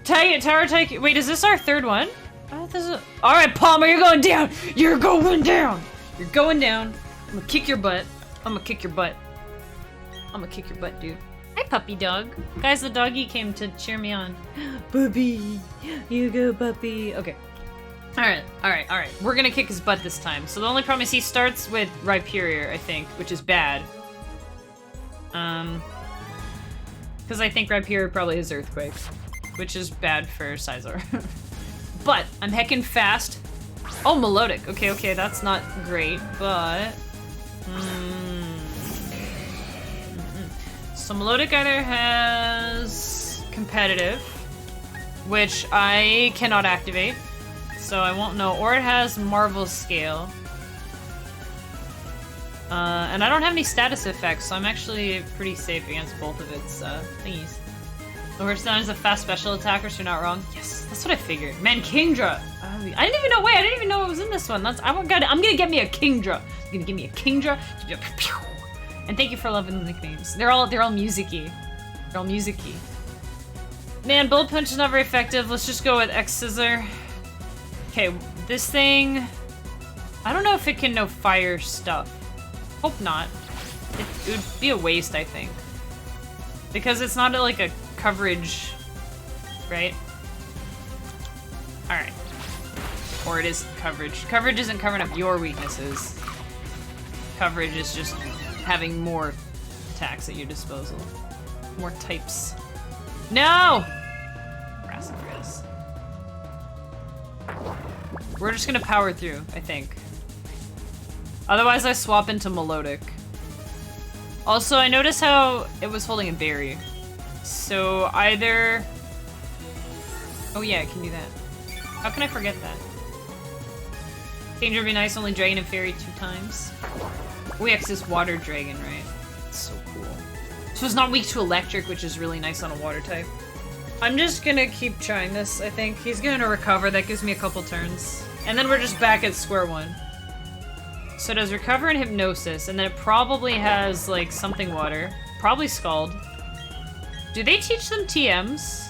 Tower Tycoon. Wait, is this our third one? Alright, Palmer, you're going down! You're going down! You're going down. I'm gonna kick your butt. I'm gonna kick your butt. I'm gonna kick your butt, dude. Hi, puppy dog. Guys, the doggy came to cheer me on. Puppy! You go, puppy. Okay. Alright. We're gonna kick his butt this time. So the only problem is he starts with Rhyperior, I think, which is bad. Because I think Rhyperior probably has Earthquake, which is bad for Scizor. But I'm heckin' fast. Oh, Melodic. Okay, that's not great, but... So Melodic either has Competitive, which I cannot activate, so I won't know, or it has Marvel Scale. And I don't have any status effects, so I'm actually pretty safe against both of its thingies. Overstone is a fast special attacker, so you're not wrong. Yes, that's what I figured. Man, Kingdra! I didn't even know, I didn't even know it was in this one. I'm gonna get me a Kingdra. I'm gonna give me a Kingdra. And thank you for loving the nicknames. They're all music-y. They're all music-y. Man, Bullet Punch is not very effective. Let's just go with X-Scissor. Okay, this thing... I don't know if it can know fire stuff. Hope not. It would be a waste, I think. Because it's not like a coverage, right? Alright. Or it is coverage. Coverage isn't covering up your weaknesses. Coverage is just having more attacks at your disposal. More types. No! Brassifrus. We're just gonna power through, I think. Otherwise I swap into Melodic. Also, I noticed how it was holding a berry. So either... Oh yeah, I can do that. How can I forget that? Danger would be nice, only Dragon and Fairy 2 times. We have this Water Dragon, right? It's so cool. So it's not weak to Electric, which is really nice on a Water type. I'm just gonna keep trying this, I think. He's gonna recover, that gives me a couple turns. And then we're just back at square one. So it does Recover and Hypnosis, and then it probably has, like, something water. Probably Scald. Do they teach them TMs?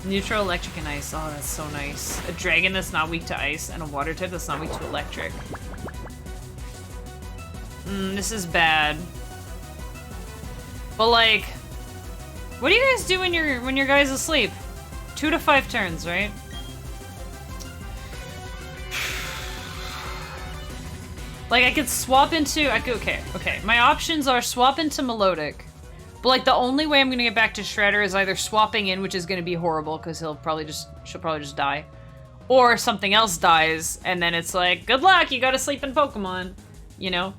Neutral, Electric, and Ice. Oh, that's so nice. A dragon that's not weak to Ice, and a water type that's not weak to Electric. This is bad. But, like... What do you guys do when your guy's asleep? 2 to 5 turns, right? Like, I could swap into... Okay. My options are swap into Melodic. But, like, the only way I'm gonna get back to Shredder is either swapping in, which is gonna be horrible, because she'll probably just die. Or something else dies, and then it's like, good luck, you gotta sleep in Pokemon. You know?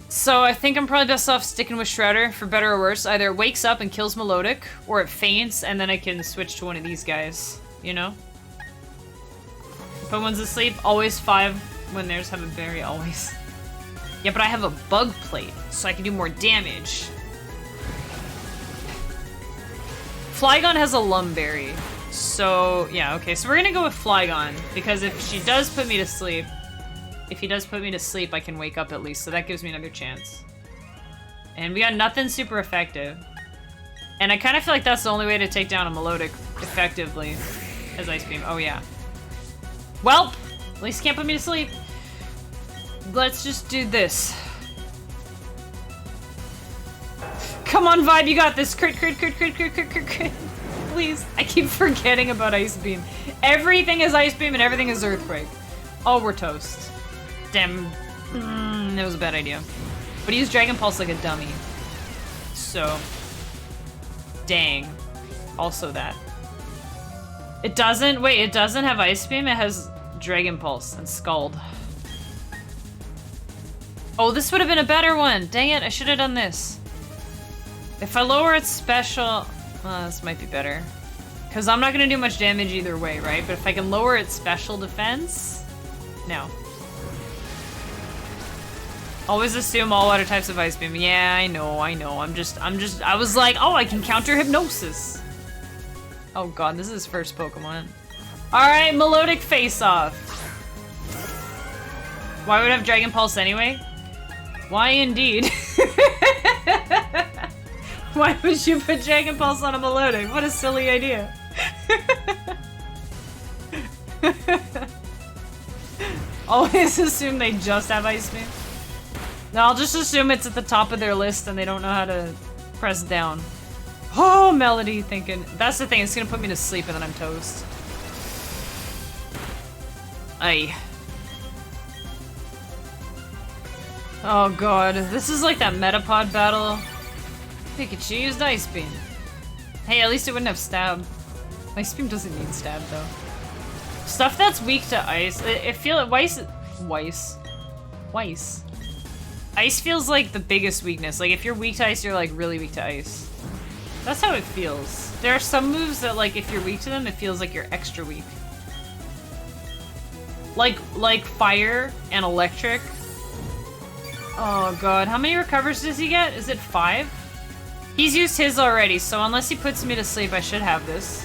So I think I'm probably best off sticking with Shredder, for better or worse. Either it wakes up and kills Melodic, or it faints, and then I can switch to one of these guys. You know? If Pokemon's asleep, always 5 when there's have a berry, always. Yeah, but I have a Bug Plate, so I can do more damage. Flygon has a Lumberry, so yeah, okay. So we're gonna go with Flygon, because if she does put me to sleep, I can wake up at least, so that gives me another chance. And we got nothing super effective. And I kind of feel like that's the only way to take down a Melodic effectively, as Ice Beam. Oh yeah. Well, at least can't put me to sleep. Let's just do this. Come on, Vibe, you got this. Crit. Please. I keep forgetting about Ice Beam. Everything is Ice Beam and everything is Earthquake. Oh, we're toast. Damn. That was a bad idea. But he used Dragon Pulse like a dummy. So. Dang. Also that. It doesn't have Ice Beam, it has Dragon Pulse and Scald. Oh, this would have been a better one! Dang it, I should have done this. If I lower its special... this might be better. Because I'm not going to do much damage either way, right? But if I can lower its special defense... No. Always assume all water types of Ice Beam. Yeah, I know. I was like, oh, I can counter Hypnosis. Oh god, this is his first Pokemon. Alright, Melodic Face-Off. Why would I have Dragon Pulse anyway? Why indeed? Why would you put Dragon Pulse on a Melodic? What a silly idea. Always assume they just have Ice Beam. No, I'll just assume it's at the top of their list and they don't know how to press down. Oh, Melody thinking. That's the thing, it's gonna put me to sleep and then I'm toast. Aye. Oh god, this is like that Metapod battle. Pikachu used Ice Beam. Hey, at least it wouldn't have Stab. Ice Beam doesn't need Stab though. Stuff that's weak to Ice, it feels Weiss. Ice feels like the biggest weakness. Like if you're weak to Ice, you're like really weak to Ice. That's how it feels. There are some moves that like if you're weak to them, it feels like you're extra weak. Like Fire and Electric. Oh god, how many recovers does he get? Is it 5? He's used his already, so unless he puts me to sleep, I should have this.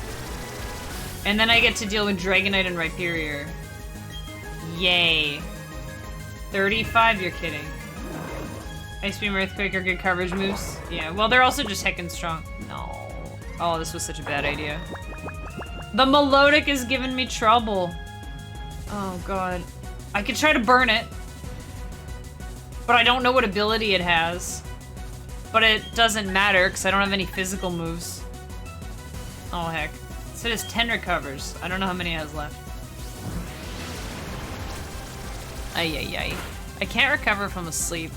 And then I get to deal with Dragonite and Rhyperior. Yay. 35, you're kidding. Ice Beam, Earthquake are good coverage moves. Yeah, well they're also just heckin' strong. No. Oh, this was such a bad idea. The Melodic is giving me trouble. Oh god. I could try to burn it. But I don't know what ability it has. But it doesn't matter, because I don't have any physical moves. Oh heck. So it has 10 recovers. I don't know how many it has left. Ay ay ay. I can't recover from asleep.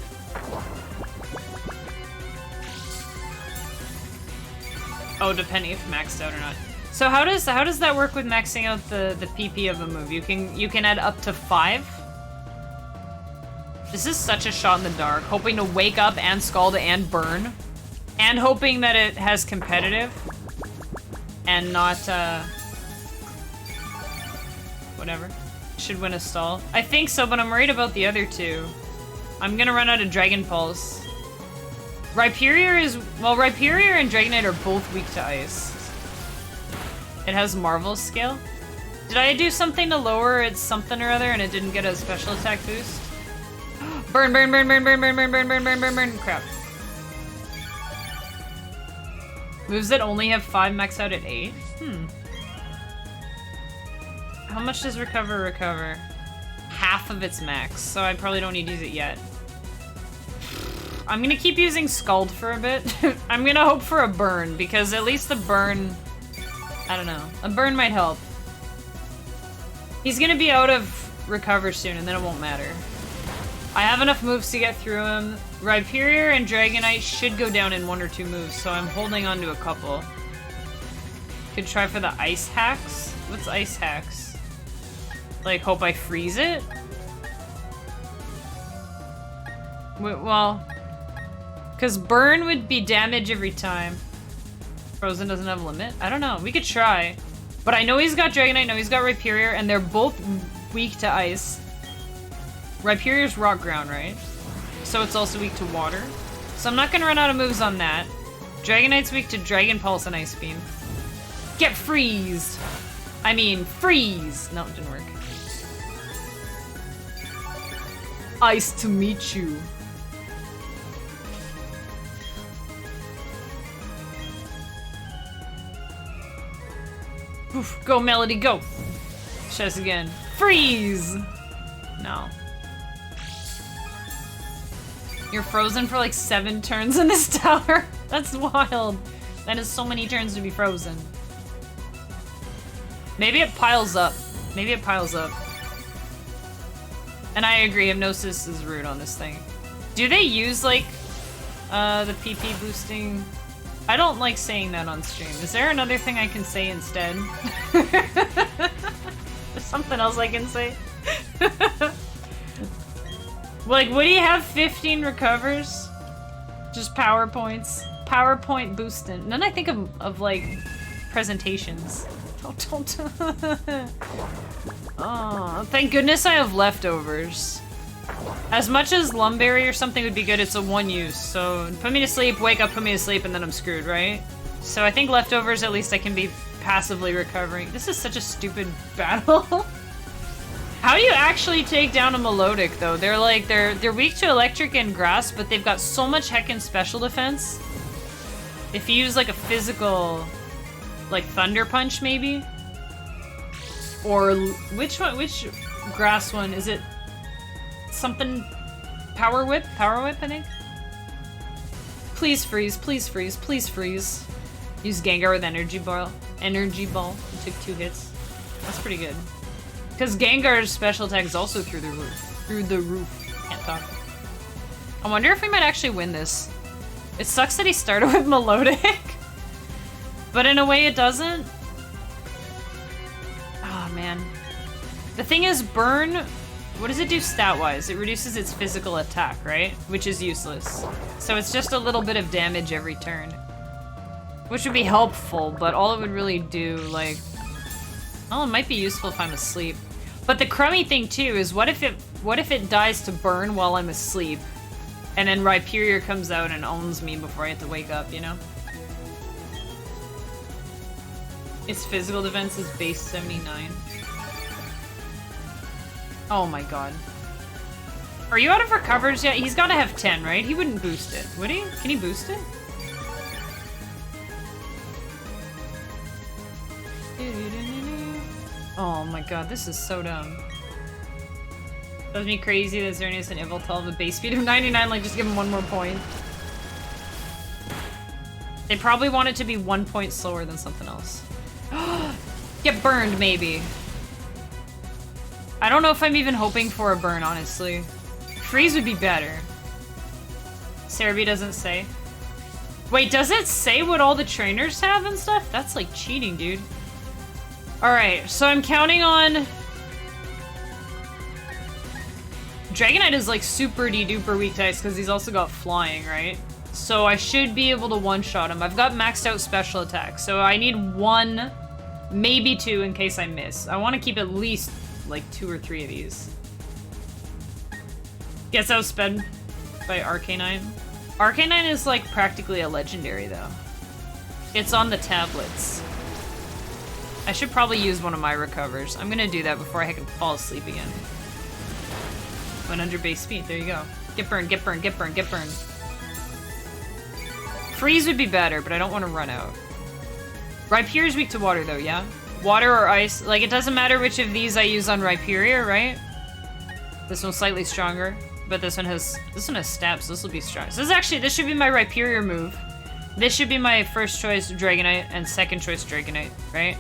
Oh, depending if maxed out or not. So how does that work with maxing out the PP of a move? You can add up to 5? This is such a shot in the dark, hoping to wake up and Scald and burn. And hoping that it has competitive. And not, whatever. Should win a stall. I think so, but I'm worried about the other two. I'm gonna run out of Dragon Pulse. Rhyperior is... Well, Rhyperior and Dragonite are both weak to Ice. It has Marvel Scale. Did I do something to lower its something or other and it didn't get a special attack boost? Burn, burn, burn, burn, burn, burn, burn, burn, burn, burn, burn, burn. Crap. Moves that only have 5 max out at 8? How much does recover? Half of its max, so I probably don't need to use it yet. I'm gonna keep using Scald for a bit. I'm gonna hope for a burn, because at least the burn... I don't know. A burn might help. He's gonna be out of recover soon, and then it won't matter. I have enough moves to get through him. Rhyperior and Dragonite should go down in 1 or 2 moves, so I'm holding on to a couple. Could try for the Ice Hacks? What's Ice Hacks? Like, hope I freeze it? Well... Because Burn would be damage every time. Frozen doesn't have a limit? I don't know. We could try. But I know he's got Dragonite, I know he's got Rhyperior, and they're both weak to Ice. Rhyperior's Rock Ground, right? So it's also weak to Water. So I'm not gonna run out of moves on that. Dragonite's weak to Dragon Pulse and Ice Beam. Get freezed! I mean, freeze! No, it didn't work. Ice to meet you. Oof, go, Melody, go! Try this again. Freeze! No. You're frozen for like 7 turns in this tower? That's wild. That is so many turns to be frozen. Maybe it piles up. Maybe it piles up. And I agree, Hypnosis is rude on this thing. Do they use like the PP boosting? I don't like saying that on stream. Is there another thing I can say instead? There's something else I can say. Like, would he have 15 recovers? Just power points. PowerPoint boosting. Then I think of like presentations. Don't. Oh, thank goodness I have leftovers. As much as Lumberry or something would be good, it's a 1 use. So put me to sleep, wake up, put me to sleep, and then I'm screwed, right? So I think leftovers, at least I can be passively recovering. This is such a stupid battle. How do you actually take down a Melodic though? They're like, they're weak to electric and grass, but they've got so much heckin' special defense. If you use like a physical, like Thunder Punch maybe? Or which one, which grass one? Is it something Power Whip? Power Whip, I think? Please freeze, please freeze, please freeze. Use Gengar with Energy Ball. Energy Ball. It took 2 hits. That's pretty good. Because Gengar's special attack is also through the roof. Through the roof. Can't talk. I wonder if we might actually win this. It sucks that he started with Melodic. But in a way it doesn't. Oh man. The thing is, Burn, what does it do stat-wise? It reduces its physical attack, right? Which is useless. So it's just a little bit of damage every turn. Which would be helpful, but all it would really do, like... Oh, it might be useful if I'm asleep. But the crummy thing, too, is what if it dies to Burn while I'm asleep? And then Rhyperior comes out and owns me before I have to wake up, you know? Its physical defense is base 79. Oh my god. Are you out of recovers yet? He's gotta have 10, right? He wouldn't boost it, would he? Can he boost it? Oh my god, this is so dumb. Does me crazy that Xerneas and Yveltal have a base speed of 99, like just give him 1 more point. They probably want it to be 1 point slower than something else. Get burned, maybe. I don't know if I'm even hoping for a burn, honestly. Freeze would be better. Cerebi doesn't say. Wait, does it say what all the trainers have and stuff? That's like cheating, dude. Alright, so I'm counting on... Dragonite is like super duper weak to ice because he's also got flying, right? So I should be able to one-shot him. I've got maxed out special attack, so I need 1, maybe 2 in case I miss. I want to keep at least like 2 or 3 of these. Gets outsped by Arcanine. Arcanine is like practically a legendary though. It's on the tablets. I should probably use one of my recovers. I'm gonna do that before I can fall asleep again. Went under base speed, there you go. Get burned, get burned, get burned, get burned. Freeze would be better, but I don't want to run out. Rhyperior is weak to water though, yeah? Water or ice, like it doesn't matter which of these I use on Rhyperior, right? This one's slightly stronger, but this one has stabs, so this will be strong. So this should be my Rhyperior move. This should be my first choice Dragonite and second choice Dragonite, right?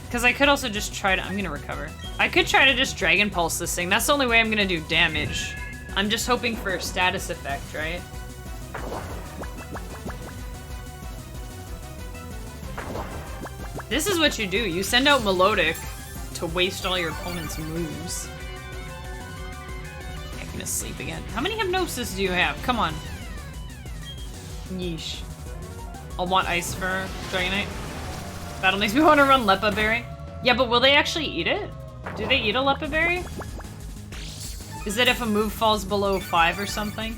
Because I could also just try to, I'm gonna recover. I could try to just Dragon Pulse this thing. That's the only way I'm gonna do damage. I'm just hoping for a status effect, right? This is what you do. You send out Melodic to waste all your opponent's moves. I'm gonna sleep again. How many Hypnosis do you have? Come on. Yeesh. I'll want Ice for Dragonite. Battle makes me want to run Lepa Berry. Yeah, but will they actually eat it? Do they eat a Lepa Berry? Is it if a move falls below 5 or something?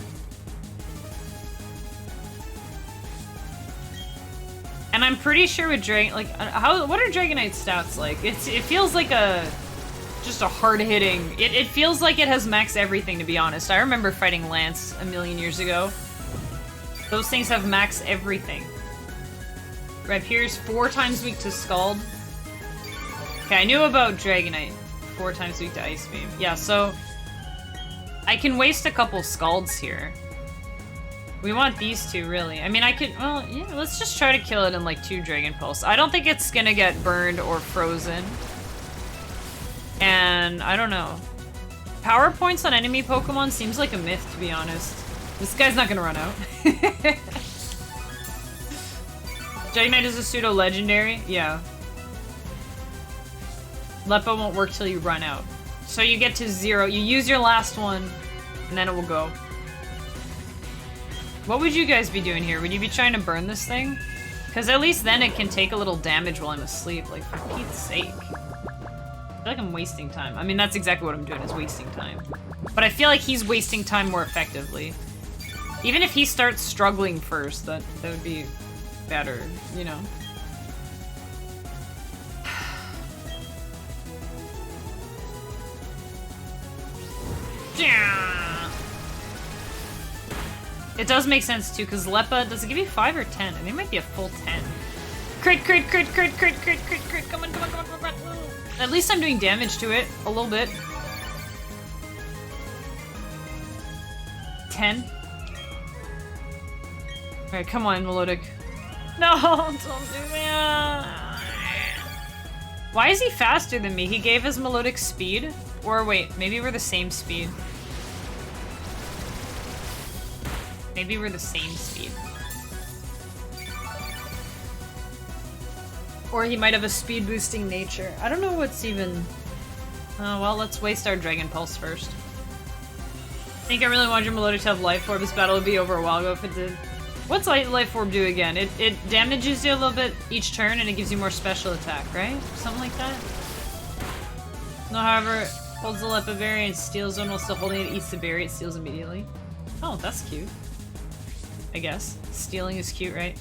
And I'm pretty sure with what are Dragonite's stats like? It feels like just a hard-hitting, it feels like it has max everything, to be honest. I remember fighting Lance a million years ago. Those things have max everything. Rhyperior's 4 times weak to Scald. Okay, I knew about Dragonite. 4 times weak to Ice Beam. Yeah, so I can waste a couple Scalds here. We want these 2, really. I mean, I could, well, yeah, let's just try to kill it in like 2 Dragon Pulse. I don't think it's gonna get burned or frozen. And I don't know. Power points on enemy Pokemon seems like a myth, to be honest. This guy's not gonna run out. Dragonite is a pseudo-legendary? Yeah. Lepa won't work till you run out. So you get to 0, you use your last one, and then it will go. What would you guys be doing here? Would you be trying to burn this thing? Because at least then it can take a little damage while I'm asleep, like for Pete's sake. I feel like I'm wasting time. I mean, that's exactly what I'm doing, is wasting time. But I feel like he's wasting time more effectively. Even if he starts struggling first, that would be better, you know? It does make sense too, because Leppa, does it give you 5 or 10? I think it might be a full 10. Crit, crit, crit, crit, crit, crit, crit, crit. Come on, come on, come on, come on, come on. At least I'm doing damage to it. A little bit. 10. Alright, come on, Melodic. No, don't do that. Why is he faster than me? He gave his Melodic speed? Or wait, maybe we're the same speed. Maybe we're the same speed. Or he might have a speed boosting nature. I don't know what's even... Oh, well, let's waste our Dragon Pulse first. I think I really wanted your Melodic to have Life Orb. This battle would be over a while ago if it did. What's Life Orb do again? It damages you a little bit each turn and it gives you more special attack, right? Something like that? No, however, holds the Leppa berry and steals one while still holding it, eats the berry, it steals immediately. Oh, that's cute. I guess. Stealing is cute, right?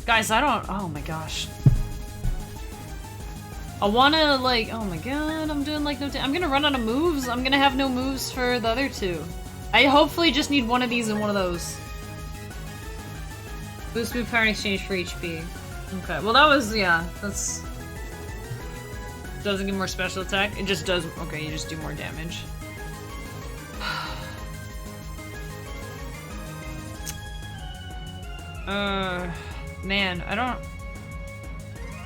Guys, I don't... Oh my gosh. I wanna, like... Oh my god, I'm doing, like, no... I'm gonna run out of moves. I'm gonna have no moves for the other two. I hopefully just need one of these and one of those. Boost move power in exchange for HP. Okay, well that was... Yeah, that's... Doesn't give more special attack. It just does... Okay, you just do more damage. Man, I don't...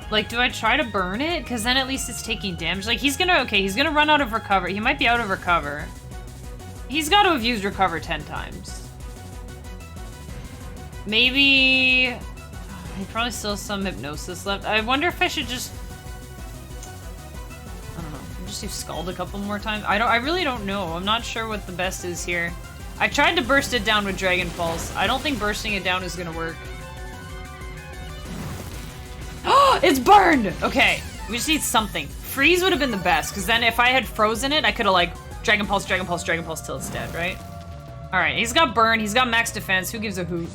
Like, do I try to burn it? Because then at least it's taking damage. Like, he's gonna... Okay, he's gonna run out of recover. He might be out of recover. He's got to have used recover 10 times. Maybe... He probably still has some hypnosis left. I wonder if I should just... I don't know. Just do Scald a couple more times. I really don't know. I'm not sure what the best is here. I tried to burst it down with Dragon Pulse. I don't think bursting it down is gonna work. Oh, it's burned! Okay, we just need something. Freeze would have been the best, because then if I had frozen it, I could have, like, Dragon Pulse, Dragon Pulse, Dragon Pulse till it's dead, right? Alright, he's got burn, he's got max defense. Who gives a hoot?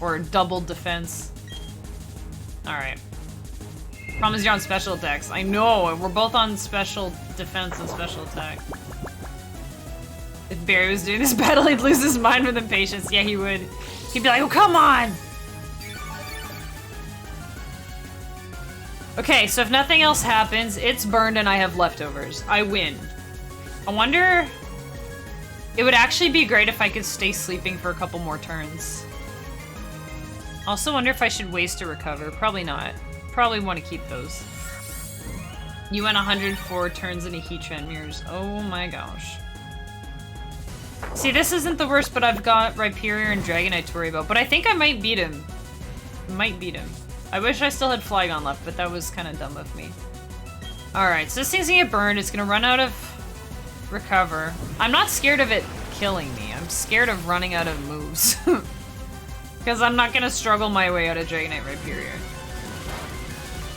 Or double defense. Alright. Problem is you're on special attacks. I know, we're both on special defense and special attack. If Barry was doing this battle, he'd lose his mind with impatience. Yeah, he would. He'd be like, oh, come on! Okay, so if nothing else happens, it's burned and I have leftovers. I win. I wonder... It would actually be great if I could stay sleeping for a couple more turns. Also wonder if I should waste a recover. Probably not. Probably want to keep those. You went 104 turns into Heatran mirrors. Oh my gosh. See, this isn't the worst, but I've got Rhyperior and Dragonite to worry about. But I think I might beat him. Might beat him. I wish I still had Flygon left, but that was kind of dumb of me. Alright, so this thing's gonna get burned. It's gonna run out of recover. I'm not scared of it killing me. I'm scared of running out of moves. Because I'm not gonna struggle my way out of Dragonite Rhyperior.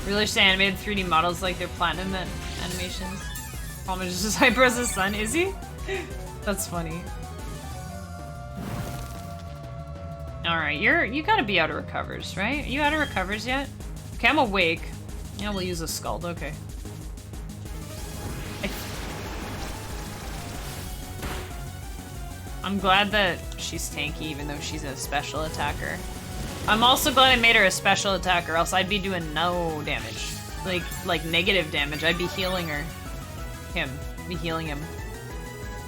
Really just animated 3D models like their platinum animations. Problem is just hyper as the sun, is he? That's funny. Alright, you gotta be out of recovers, right? Are you out of recovers yet? Okay, I'm awake. Yeah, we'll use a Scald, okay. I'm glad that she's tanky even though she's a special attacker. I'm also glad I made her a special attacker, else I'd be doing no damage. Like negative damage. I'd be healing her. Be healing him.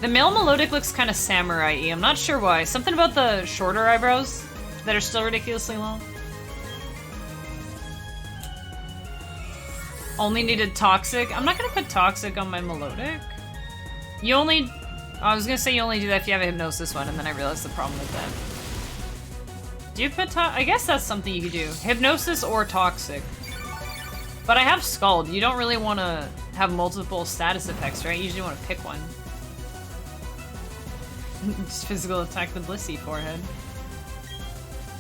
The male Melodic looks kind of samurai-y. I'm not sure why. Something about the shorter eyebrows that are still ridiculously long. Only needed Toxic. I'm not gonna put Toxic on my Melodic. You only... I was gonna say you only do that if you have a Hypnosis one, and then I realized the problem with that. Do you put I guess that's something you could do. Hypnosis or Toxic. But I have Scald. You don't really want to have multiple status effects, right? You usually want to pick one. Just physical attack the Blissey forehead.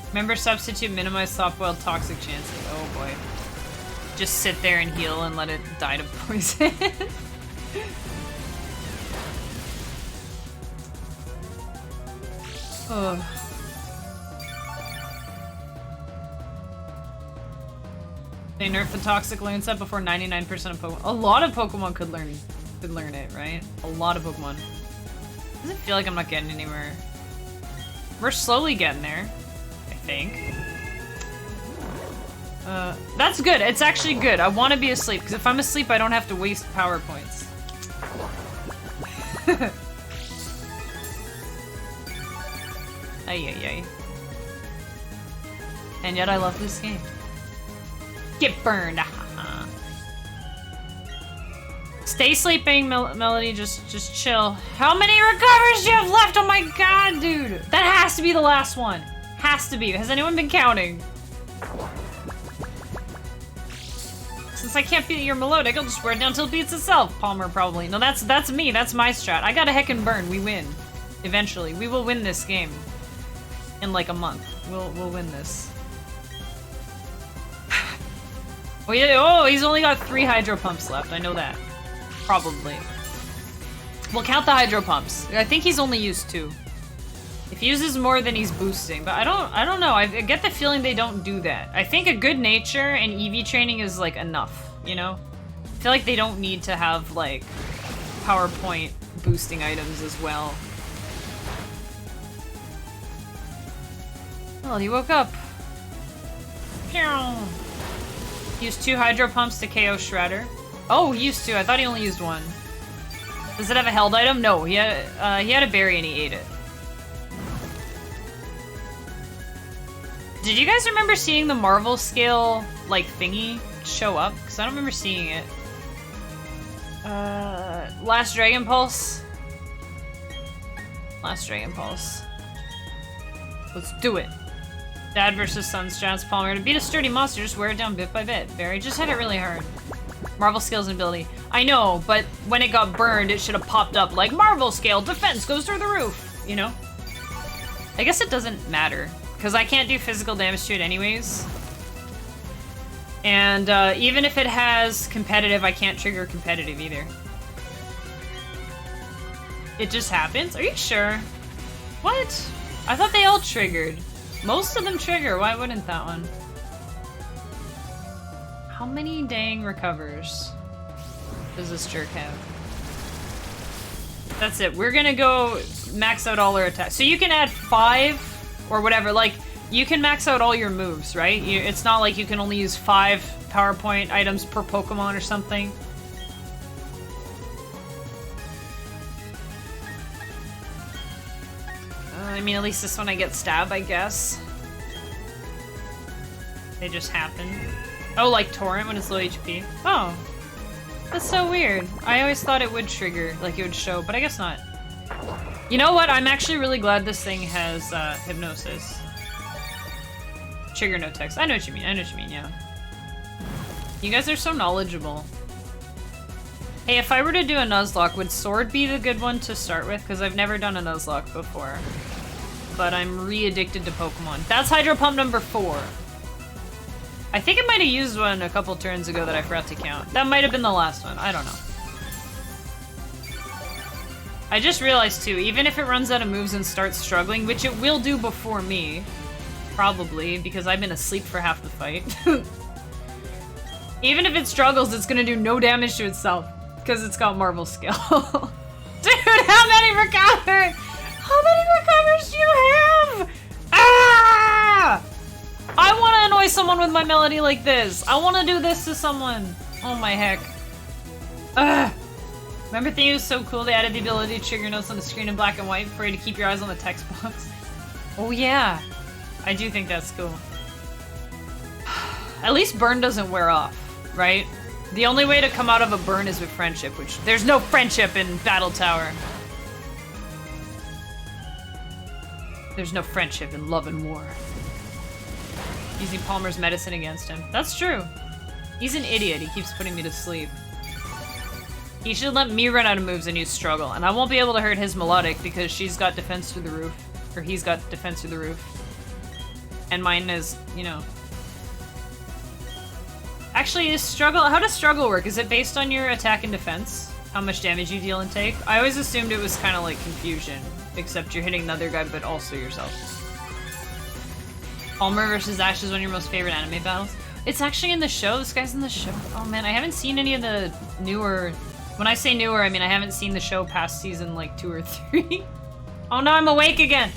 Remember, substitute, minimize soft-boiled toxic chances. Oh boy. Just sit there and heal and let it die to poison. Ugh. They nerfed the toxic learn set before 99% of Pokemon. A lot of Pokemon could learn it, right? A lot of Pokemon. Does it feel like I'm not getting anywhere? We're slowly getting there, I think. That's good. It's actually good. I want to be asleep, because if I'm asleep, I don't have to waste power points. Ay, ay, ay. And yet I love this game. Get burned. Stay sleeping, Melody. Just chill. How many recovers do you have left? Oh my god, dude. That has to be the last one. Has to be. Has anyone been counting? Since I can't beat your melodic, I'll just wear it down till it beats itself. Palmer probably. No, that's me. That's my strat. I got a heckin' burn. We win. Eventually. We will win this game. In like a month. We'll win this. Oh, yeah. Oh, he's only got 3 hydro pumps left. I know that. Probably. We'll count the hydro pumps. I think he's only used 2. If he uses more, then he's boosting. But I don't know. I get the feeling they don't do that. I think a good nature and EV training is like enough, you know? I feel like they don't need to have like PowerPoint boosting items as well. Well, he woke up. Used 2 hydro pumps to KO Shredder. Oh, he used 2. I thought he only used 1. Does it have a held item? No, he had a berry and he ate it. Did you guys remember seeing the Marvel scale, like, thingy show up? Because I don't remember seeing it. Last Dragon Pulse? Last Dragon Pulse. Let's do it. Dad versus son strats Palmer. To beat a sturdy monster, just wear it down bit by bit. Barry just hit it really hard. Marvel skills and ability. I know, but when it got burned, it should have popped up like Marvel scale, defense goes through the roof, you know? I guess it doesn't matter, because I can't do physical damage to it anyways. And even if it has competitive, I can't trigger competitive either. It just happens? Are you sure? What? I thought they all triggered. Most of them trigger, why wouldn't that one? How many dang recovers does this jerk have? That's it, we're gonna go max out all our attacks. So you can add 5 or whatever, like, you can max out all your moves, right? It's not like you can only use 5 PowerPoint items per Pokemon or something. I mean, at least this one I get stab, I guess. They just happen. Oh, like Torrent when it's low HP? Oh. That's so weird. I always thought it would trigger, like it would show, but I guess not. You know what? I'm actually really glad this thing has Hypnosis. Trigger no text. I know what you mean, yeah. You guys are so knowledgeable. Hey, if I were to do a Nuzlocke, would Sword be the good one to start with? Because I've never done a Nuzlocke before. But I'm re-addicted to Pokemon. That's Hydro Pump number 4. I think I might have used one a couple turns ago that I forgot to count. That might have been the last one. I don't know. I just realized too, even if it runs out of moves and starts struggling, which it will do before me, probably, because I've been asleep for half the fight. Even if it struggles, it's gonna do no damage to itself, because it's got Marvel skill. Dude, how many recovers? How many recovers do you have? Ah! I want to annoy someone with my melody like this. I want to do this to someone. Oh my heck. Ugh. Remember Thing was so cool they added the ability to trigger notes on the screen in black and white for you to keep your eyes on the text box? Oh yeah. I do think that's cool. At least burn doesn't wear off, right? The only way to come out of a burn is with friendship, which there's no friendship in Battle Tower. There's no friendship in Love and War. Using Palmer's medicine against him. That's true. He's an idiot. He keeps putting me to sleep. He should let me run out of moves and use Struggle, and I won't be able to hurt his Melodic because she's got defense through the roof. Or he's got defense through the roof. And mine is, you know. Actually, is Struggle... How does Struggle work? Is it based on your attack and defense? How much damage you deal and take? I always assumed it was kind of like Confusion. Except you're hitting the other guy, but also yourself. Palmer versus Ash is one of your most favorite anime battles. It's actually in the show. This guy's in the show. Oh man, I haven't seen any of the newer... When I say newer, I mean I haven't seen the show past season like 2 or 3. Oh no, I'm awake again!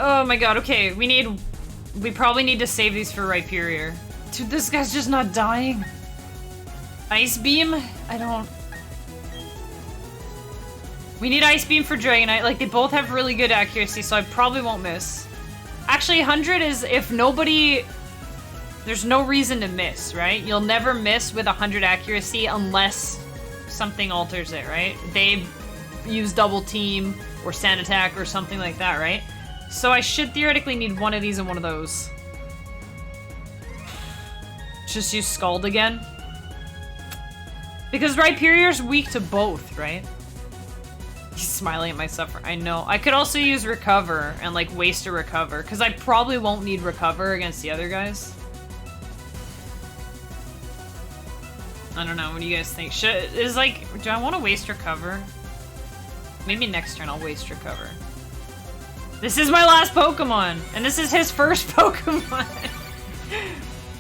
Oh my god, okay. We probably need to save these for Rhyperior. Dude, this guy's just not dying. Ice Beam? I don't... We need Ice Beam for Dragonite. Like, they both have really good accuracy, so I probably won't miss. Actually, 100 is if nobody... There's no reason to miss, right? You'll never miss with 100 accuracy unless something alters it, right? They use Double Team or Sand Attack or something like that, right? So I should theoretically need one of these and one of those. Just use Scald again. Because Rhyperior's weak to both, right? He's smiling at my suffer. I know. I could also use Recover and like waste a Recover, because I probably won't need Recover against the other guys. I don't know. What do you guys think? Do I want to waste Recover? Maybe next turn I'll waste Recover. This is my last Pokemon, and this is his first Pokemon.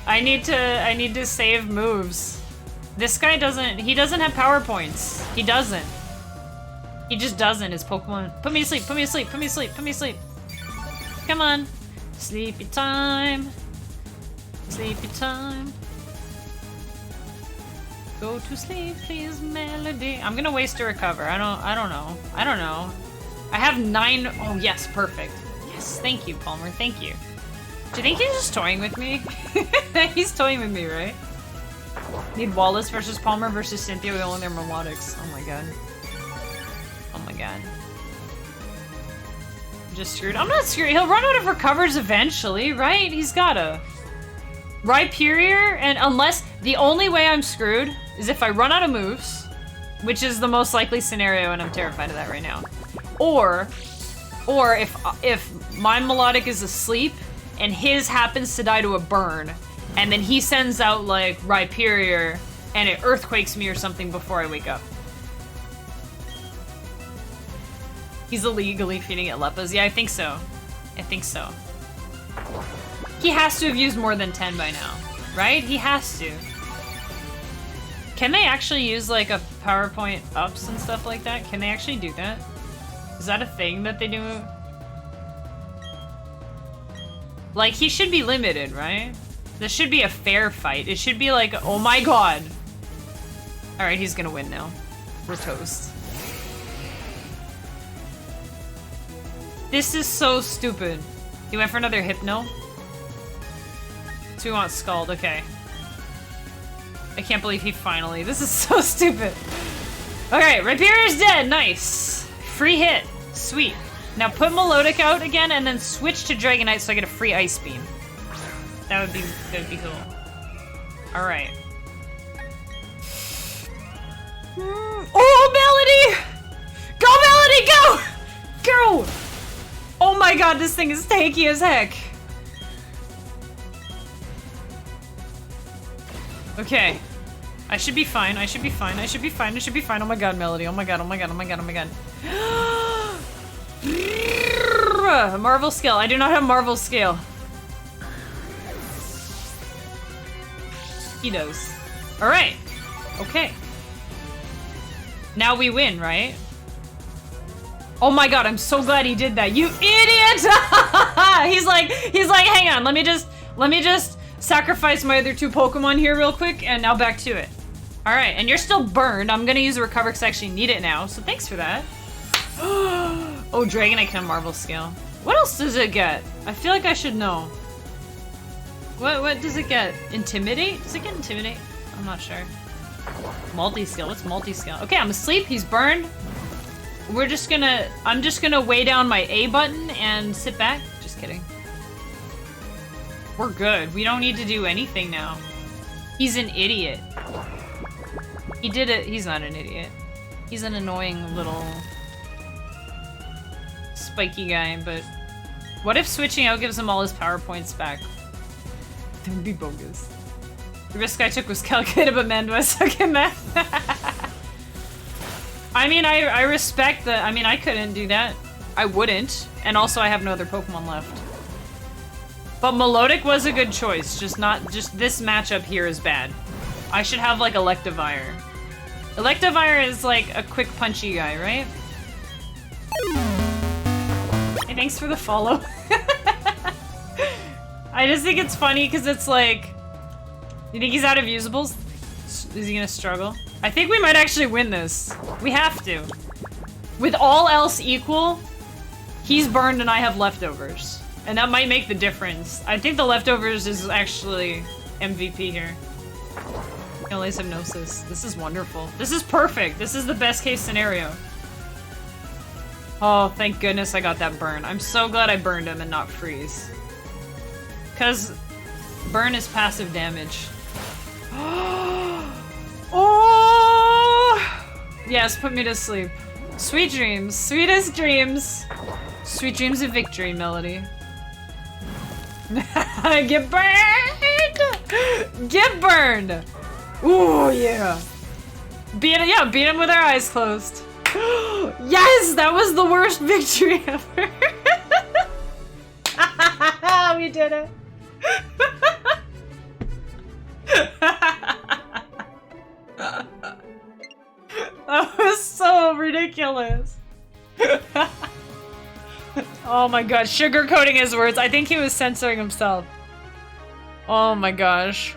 I need to save moves. This guy he doesn't have power points. He doesn't. He just doesn't. His Pokemon. Put me to sleep, put me to sleep, put me to sleep, put me to sleep. Come on. Sleepy time. Sleepy time. Go to sleep, please, Melody. I'm gonna waste a Recover. I don't know. I don't know. I have 9. Oh, yes, perfect. Yes, thank you, Palmer. Thank you. Do you think he's just toying with me? He's toying with me, right? Need Wallace versus Palmer versus Cynthia with only their melodics. Oh my god. Oh my god. I'm just screwed. I'm not screwed. He'll run out of recovers eventually, right? He's gotta. Rhyperior, and unless the only way I'm screwed is if I run out of moves, which is the most likely scenario, and I'm terrified of that right now. Or if my melodic is asleep and his happens to die to a burn, and then he sends out like Rhyperior and it earthquakes me or something before I wake up. He's illegally feeding it Leppas. Yeah, I think so. I think so. He has to have used more than 10 by now, right? He has to. Can they actually use like a PowerPoint ups and stuff like that? Can they actually do that? Is that a thing that they do? Like, he should be limited, right? This should be a fair fight. It should be like, oh my god. Alright, he's gonna win now. We're toast. This is so stupid. He went for another Hypno. So we want Scald, okay. I can't believe he finally... This is so stupid. Okay, Rhyperior's dead, nice. Free hit, sweet. Now put Melodic out again and then switch to Dragonite so I get a free Ice Beam. That would be cool. Alright. Oh, Melody! Go, Melody, go! Go! Oh my god, this thing is tanky as heck. Okay. I should be fine, I should be fine, I should be fine, I should be fine. Oh my god, Melody, oh my god, oh my god, oh my god, oh my god. Marvel Scale. I do not have Marvel Scale. He does. Alright. Okay. Now we win, right? Oh my god, I'm so glad he did that. You idiot! He's like, hang on, let me just sacrifice my other 2 Pokemon here real quick, and now back to it. Alright, and you're still burned. I'm gonna use a Recover because I actually need it now, so thanks for that. Oh, Dragonite can have Marvel Scale. What else does it get? I feel like I should know. What does it get? Intimidate? Does it get Intimidate? I'm not sure. Multi-Scale, what's Multi-Scale? Okay, I'm asleep, he's burned. I'm just gonna weigh down my A button and sit back. Just kidding. We're good. We don't need to do anything now. He's an idiot. He did it. He's not an idiot. He's an annoying little spiky guy, but what if switching out gives him all his power points back? That would be bogus. The risk I took was calculated, but man, do I suck at math? I mean, I respect that. I mean, I couldn't do that. I wouldn't. And also, I have no other Pokemon left. But Melodic was a good choice. Just this matchup here is bad. I should have, like, Electivire. Electivire is, like, a quick, punchy guy, right? Hey, thanks for the follow. I just think it's funny because it's like, you think he's out of usables? Is he gonna struggle? I think we might actually win this. We have to. With all else equal, he's burned and I have leftovers. And that might make the difference. I think the leftovers is actually MVP here. At hypnosis. This is wonderful. This is perfect. This is the best case scenario. Oh, thank goodness I got that burn. I'm so glad I burned him and not freeze. Because burn is passive damage. Oh! Yes, put me to sleep. Sweet dreams. Sweetest dreams. Sweet dreams of victory, Melody. Get burned! Get burned! Ooh, yeah. Beat him with our eyes closed. Yes! That was the worst victory ever. We did it. That was so ridiculous. Oh my god, sugarcoating his words. I think he was censoring himself. Oh my gosh.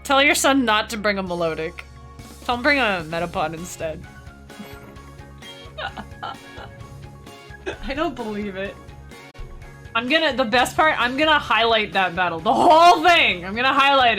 Tell your son not to bring a melodic. Tell him bring a Metapod instead. I don't believe it. The best part, I'm gonna highlight that battle. The whole thing! I'm gonna highlight it.